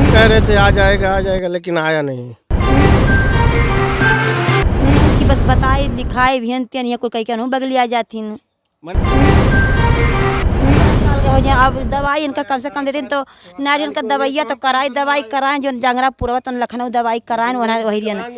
कह रहे थे आ जाएगा लेकिन आया नहीं। कि बस बताए लिखाए भी तेन यहाँ कोई कहीं बगली आ जाती हो जाए। अब दवाई इनका कम से कम देते तो नारियल का दवाइया तो कराए दवाई कराएं जो जंगरा पूर्वा तो लखनऊ दवाई कराएं वही रहना।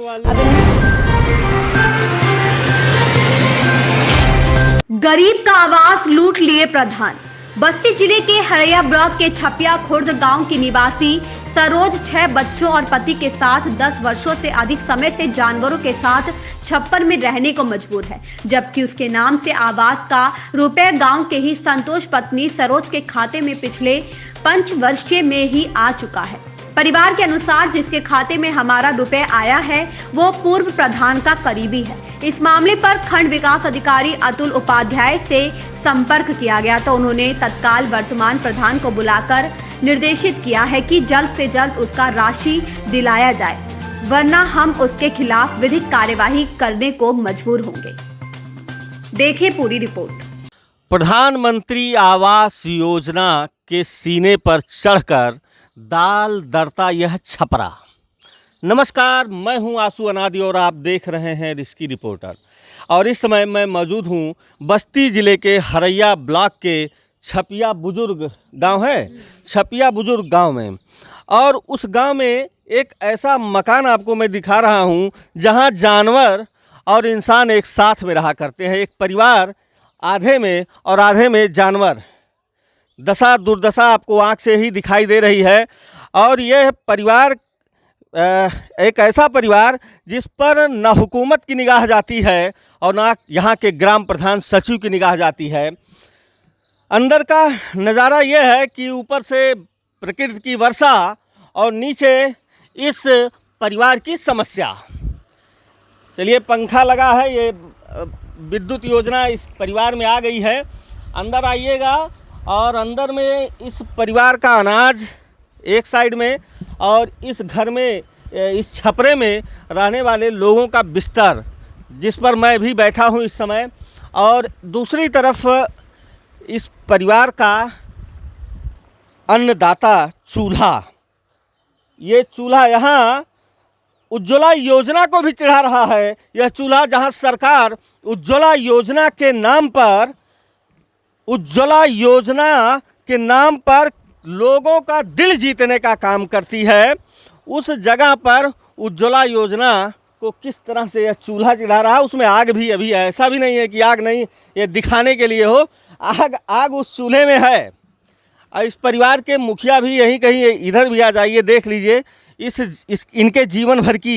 गरीब का आवास लूट लिए प्रधान। बस्ती जिले के हरैया ब्लॉक के छपिया खुर्द गांव की निवासी सरोज 6 बच्चों और पति के साथ 10 वर्षों से अधिक समय से जानवरों के साथ छप्पर में रहने को मजबूर है, जबकि उसके नाम से आवास का रुपए गांव के ही संतोष पत्नी सरोज के खाते में पिछले 5 वर्ष में ही आ चुका है। परिवार के अनुसार जिसके खाते में हमारा रुपए आया है वो पूर्व प्रधान का करीबी है। इस मामले पर खंड विकास अधिकारी अतुल उपाध्याय से संपर्क किया गया तो उन्होंने तत्काल वर्तमान प्रधान को बुलाकर निर्देशित किया है कि जल्द से जल्द उसका राशि दिलाया जाए, वरना हम उसके खिलाफ विधिक कार्यवाही करने को मजबूर होंगे। देखिए पूरी रिपोर्ट। प्रधानमंत्री आवास योजना के सीने पर चढ़कर दाल दरता यह छपरा। नमस्कार, मैं हूं आंसू अनादि और आप देख रहे हैं रिस्की रिपोर्टर। और इस समय मैं मौजूद हूं बस्ती ज़िले के हरैया ब्लॉक के छपिया बुजुर्ग गांव है, छपिया बुजुर्ग गांव में। और उस गांव में एक ऐसा मकान आपको मैं दिखा रहा हूं जहां जानवर और इंसान एक साथ में रहा करते हैं। एक परिवार आधे में और आधे में जानवर। दशा दुर्दशा आपको आँख से ही दिखाई दे रही है। और यह परिवार एक ऐसा परिवार जिस पर न हुकूमत की निगाह जाती है और ना यहाँ के ग्राम प्रधान सचिव की निगाह जाती है। अंदर का नज़ारा यह है कि ऊपर से प्रकृति की वर्षा और नीचे इस परिवार की समस्या। चलिए, पंखा लगा है, ये विद्युत योजना इस परिवार में आ गई है। अंदर आइएगा और अंदर में इस परिवार का अनाज एक साइड में और इस घर में, इस छपरे में रहने वाले लोगों का बिस्तर, जिस पर मैं भी बैठा हूं इस समय, और दूसरी तरफ इस परिवार का अन्नदाता चूल्हा। ये चूल्हा यहाँ उज्ज्वला योजना को भी चढ़ा रहा है। यह चूल्हा जहाँ सरकार उज्ज्वला योजना के नाम पर, उज्ज्वला योजना के नाम पर लोगों का दिल जीतने का काम करती है, उस जगह पर उज्ज्वला योजना को किस तरह से यह चूल्हा जला रहा है। उसमें आग भी अभी ऐसा भी नहीं है कि आग नहीं, ये दिखाने के लिए हो, आग उस चूल्हे में है। और इस परिवार के मुखिया भी यहीं कहीं, इधर भी आ जाइए, देख लीजिए इनके जीवन भर की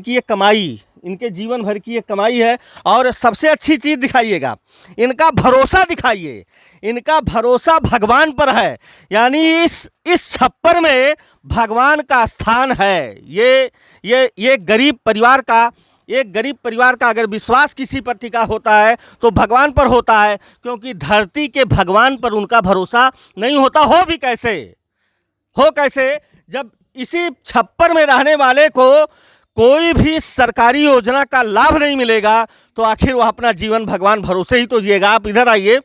ये कमाई, इनके जीवन भर की ये कमाई है। और सबसे अच्छी चीज़ दिखाइएगा, इनका भरोसा दिखाइए। इनका भरोसा भगवान पर है, यानी इस छप्पर में भगवान का स्थान है। ये गरीब परिवार का अगर विश्वास किसी पर टिका होता है तो भगवान पर होता है, क्योंकि धरती के भगवान पर उनका भरोसा नहीं होता। हो कैसे जब इसी छप्पर में रहने वाले को कोई भी सरकारी योजना का लाभ नहीं मिलेगा तो आखिर वह अपना जीवन भगवान भरोसे ही तो जिएगा। आप इधर आइए,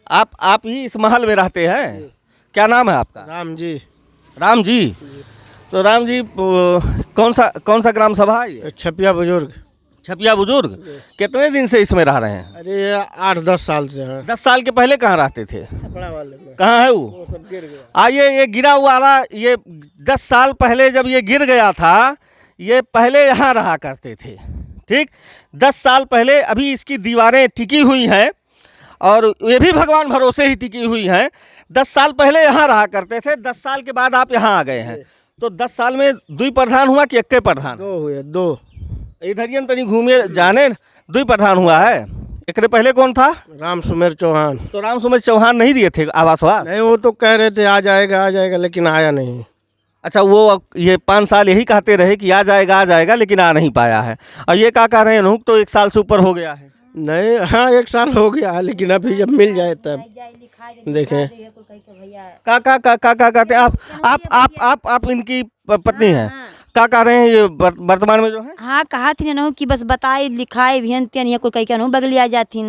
आप ही इस महल में रहते हैं, क्या नाम है आपका? राम जी। तो राम जी, कौन सा ग्राम सभा है? छपिया बुजुर्ग। कितने दिन से इसमें रह रहे हैं? अरे 8-10 साल से हैं। 10 साल के पहले कहाँ रहते थे? छपड़ा वाले में। कहाँ है वो? सब गिर गया। आइए, ये गिरा हुआ वाला, ये 10 साल पहले जब ये गिर गया था, ये पहले यहाँ रहा करते थे। ठीक, 10 साल पहले। अभी इसकी दीवारें टिकी हुई हैं और ये भी भगवान भरोसे ही टिकी हुई हैं। 10 साल पहले यहाँ रहा करते थे, 10 साल के बाद आप यहाँ आ गए हैं। तो 10 साल में 2 प्रधान हुआ कि 1 प्रधान? 2 हुए, 2। इधर तनी घूमिए, जाने 2 प्रधान हुआ है। एक पहले कौन था? राम सुमेर चौहान। तो राम सुमेर चौहान नहीं दिए थे आवास? नहीं, वो तो कह रहे थे आ जाएगा लेकिन आया नहीं। अच्छा, वो ये 5 साल यही कहते रहे कि आ जाएगा लेकिन आ नहीं पाया है। और ये क्या कह रहे हैं, तो 1 साल से ऊपर हो गया है? नहीं, हाँ 1 साल हो गया, लेकिन अभी जब मिल जाए तब देखें। का कहते हैं आप इनकी पत्नी हैं? क्या कह रहे हैं ये वर्तमान में जो है? हाँ, कहा थी ना कि बस बताए लिखाए भी तेन यहाँ कोई कहीं बगली आ जाती।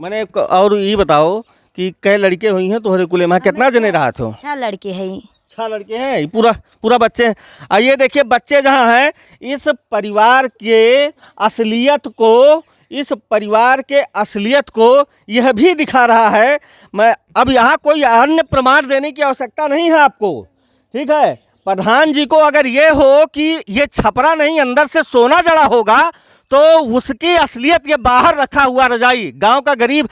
मैंने और ये बताओ कि कई लड़के हुई हैं तुम्हारे कुले में, कितना जने रहा थे? 6 लड़के हैं। 6 लड़के हैं, ये पूरा पूरा बच्चे हैं। आइए देखिए बच्चे जहाँ हैं, इस परिवार के असलियत को यह भी दिखा रहा है। मैं अब यहाँ कोई अन्य प्रमाण देने की आवश्यकता नहीं है आपको, ठीक है। प्रधान जी को अगर ये हो कि ये छपरा नहीं अंदर से सोना जड़ा होगा तो उसकी असलियत ये बाहर रखा हुआ रजाई, गांव का गरीब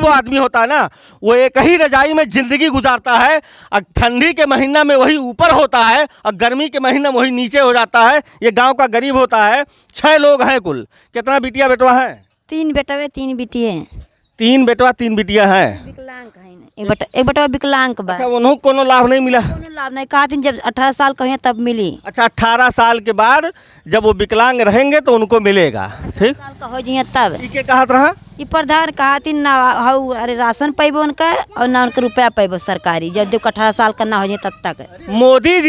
आदमी होता है ना, वो एक ही रजाई में जिंदगी गुजारता है। और ठंडी के महीना में वही ऊपर होता है और गर्मी के महीना में वही नीचे हो जाता है। ये गांव का गरीब होता है। 6 लोग हैं कुल। कितना बिटिया बेटवा है? 3 बेटवे 3 बिटिया हैं। 3 बेटवा 3 बिटिया हैं। विकलांग है एक बेटवा विकलांग बा। अच्छा, उन्हों कोनो लाभ नहीं मिला? कोनो लाभ नहीं, कहा जब 18 साल का हुए तब मिली। अच्छा, 18 साल के बाद जब वो विकलांग रहेंगे तो उनको मिलेगा, ठीक। साल का हो जाइए तब। के कहत रहा ये प्रधान कहा ना हऊ अरे राशन पैबो उनका और ना उनका रुपया पैबो सरकारी, जब देखो 18 साल का ना हो जाए तब तक। मोदी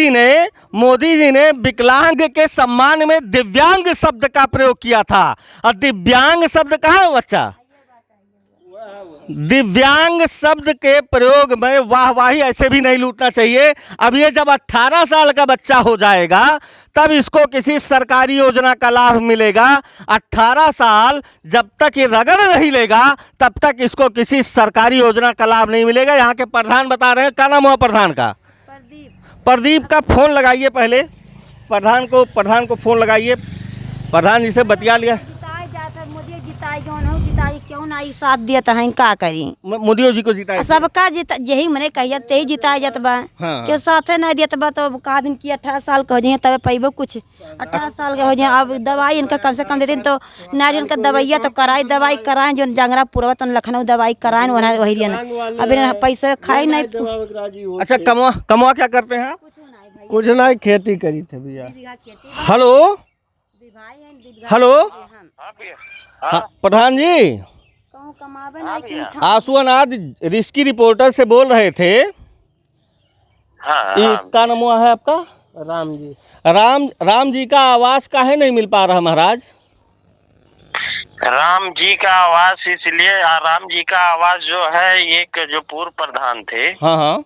जी ने विकलांग के सम्मान में दिव्यांग शब्द का प्रयोग किया था। और दिव्यांग शब्द कहाँ है बच्चा? दिव्यांग शब्द के प्रयोग में वाहवाही ऐसे भी नहीं लूटना चाहिए। अब ये जब 18 साल का बच्चा हो जाएगा तब इसको किसी सरकारी योजना का लाभ मिलेगा। 18 साल जब तक ये रगड़ नहीं लेगा तब तक इसको किसी सरकारी योजना का लाभ नहीं मिलेगा। यहाँ के प्रधान बता रहे हैं, क्या नाम हुआ प्रधान का? प्रदीप का फोन लगाइए पहले, प्रधान को फोन लगाइए। प्रधान जी से बतिया लिया। क्यों ना ई साथ दिया तो का करी? मोदी जी को जिताए सबका जीता यही मने कहिए ते जिता जात बा। हाँ। क्यों साथे ना दियत बा तो का दिन की 18 साल का हो जाए तब पैबो कुछ। 18 साल के हो जाए। अब दवाई इनका कम से कम देते तो नारियल का दवाइया तो कराए, दवाई कराएं जो जंगरा पूर्व तो लखनऊ दवाई कराएं वही अब पैसे खाए नहीं। अच्छा, कमवा क्या करते हैं? कुछ नहीं, खेती करी थे भैया। हेलो हाँ, प्रधान जी आंसू अनाज रिस्की रिपोर्टर से बोल रहे थे। हाँ, क्या नाम हुआ है आपका? राम जी। राम जी का आवास काहे नहीं मिल पा रहा महाराज? राम जी का आवास इसलिए, राम जी का आवास जो है एक जो पूर्व प्रधान थे, हाँ,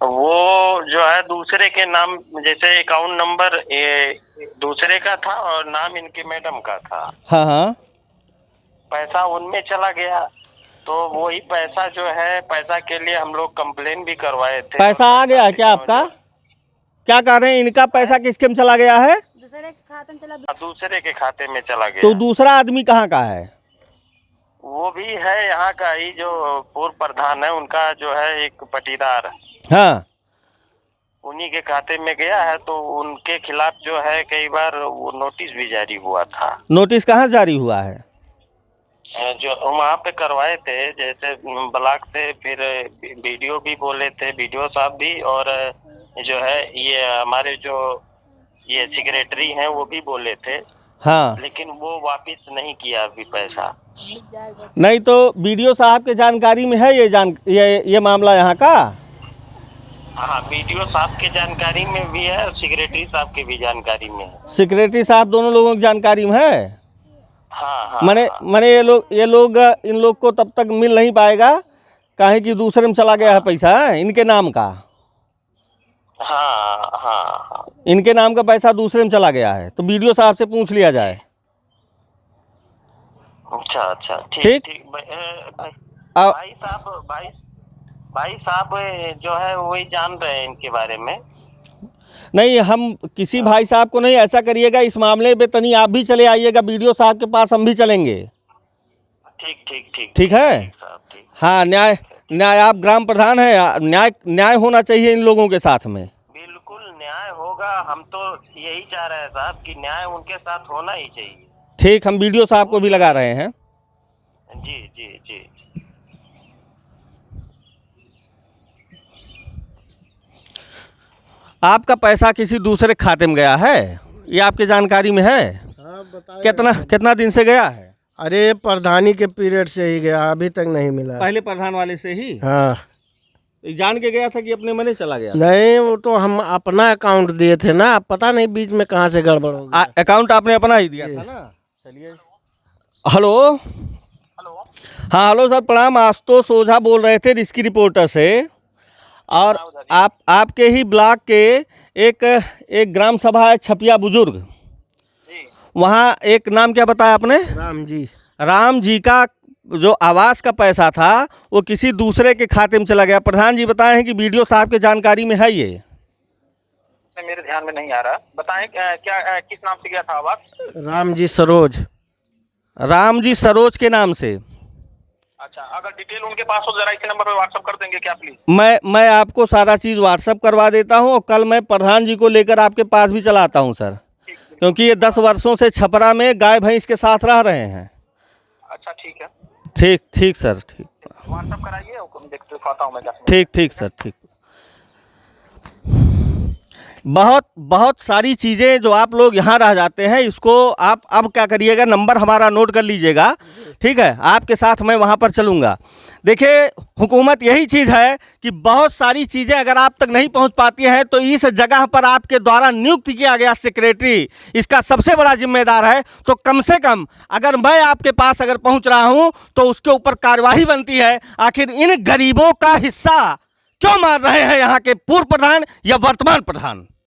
वो जो है दूसरे के नाम, जैसे अकाउंट नंबर दूसरे का था और नाम इनके मैडम का था। हाँ, पैसा उनमें चला गया तो वही पैसा जो है, पैसा के लिए हम लोग कंप्लेन भी करवाए थे। पैसा आ गया है क्या आपका? क्या कह रहे हैं, इनका पैसा किसके में चला गया है? दूसरे के खाते में चला गया। तो दूसरा आदमी कहाँ का है? वो भी है यहाँ का ही, जो पूर्व प्रधान है उनका जो है एक पटीदार। हाँ, उन्हीं के खाते में गया है तो उनके खिलाफ जो है कई बार वो नोटिस भी जारी हुआ था। नोटिस कहाँ जारी हुआ है? जो वहाँ पे करवाए थे, जैसे ब्लॉक से, फिर वीडियो भी बोले थे, वीडियो साहब भी, और जो है ये हमारे जो ये सेक्रेटरी हैं वो भी बोले थे। हाँ, लेकिन वो वापस नहीं किया अभी पैसा। नहीं तो वीडियो साहब के जानकारी में है ये मामला यहाँ का? हाँ, वीडियो साहब के जानकारी में भी है और सेक्रेटरी साहब के भी जानकारी में है। सेक्रेटरी साहब दोनों लोगों की जानकारी में है। हाँ, मैंने ये लोग इन लोग को तब तक मिल नहीं पाएगा काहे कि दूसरे में चला गया है पैसा इनके नाम का। हाँ, इनके नाम का पैसा दूसरे में चला गया है तो वीडियो साहब से पूछ लिया जाए। अच्छा, ठीक। भाई साहब जो है वही जान रहे हैं इनके बारे में। नहीं, हम किसी भाई साहब को नहीं, ऐसा करिएगा इस मामले पे तनी आप भी चले आइएगा वीडियो साहब के पास, हम भी चलेंगे। ठीक है। हाँ, न्याय आप ग्राम प्रधान हैं, न्याय होना चाहिए इन लोगों के साथ में। बिल्कुल न्याय होगा, हम तो यही चाह रहे हैं साहब कि न्याय उनके साथ होना ही चाहिए। ठीक, हम वीडियो साहब को भी लगा रहे हैं। जी। आपका पैसा किसी दूसरे खाते में गया है, ये आपके जानकारी में है? हाँ, कितना दिन से गया है? अरे प्रधानी के पीरियड से ही गया, अभी तक नहीं मिला। पहले प्रधान वाले से ही? हाँ। जान के गया था कि अपने मने चला गया? नहीं, वो तो हम अपना अकाउंट दिए थे ना, पता नहीं बीच में कहाँ से गड़बड़ हो गया। अकाउंट आपने अपना ही दिया था ना। चलिए। हेलो। हाँ, हेलो सर, प्रणाम। आशुतोष ओझा बोल रहे थे रिस्की रिपोर्टर से। और आपके ही ब्लॉक के एक ग्राम सभा है छपिया बुजुर्ग, जी वहाँ एक नाम क्या बताया आपने? राम जी का जो आवास का पैसा था वो किसी दूसरे के खाते में चला गया। प्रधान जी बताए हैं कि वीडियो साहब के जानकारी में है ये? मेरे ध्यान में नहीं आ रहा, बताएं क्या किस नाम से गया था आवास? राम जी सरोज के नाम से। अच्छा, अगर डिटेल उनके पास हो जरा इसी नंबर पर व्हाट्सएप कर देंगे क्या प्लीज? मैं आपको सारा चीज़ व्हाट्सअप करवा देता हूँ और कल मैं प्रधान जी को लेकर आपके पास भी चला आता हूँ सर, क्योंकि ये 10 वर्षों से छपरा में गाय भैंस के साथ रह रहे हैं। अच्छा ठीक है, ठीक सर, ठीक व्हाट्सएप कराइए, दिखाता हूँ मैं। ठीक सर, ठीक। बहुत सारी चीज़ें जो आप लोग यहाँ रह जाते हैं, इसको आप अब क्या करिएगा, नंबर हमारा नोट कर लीजिएगा, ठीक है? आपके साथ मैं वहाँ पर चलूँगा। देखिए, हुकूमत यही चीज़ है कि बहुत सारी चीज़ें अगर आप तक नहीं पहुँच पाती हैं तो इस जगह पर आपके द्वारा नियुक्त किया गया सेक्रेटरी इसका सबसे बड़ा जिम्मेदार है। तो कम से कम अगर मैं आपके पास अगर पहुँच रहा हूँ तो उसके ऊपर कार्यवाही बनती है। आखिर इन गरीबों का हिस्सा क्यों मार रहे हैं यहाँ के पूर्व प्रधान या वर्तमान प्रधान?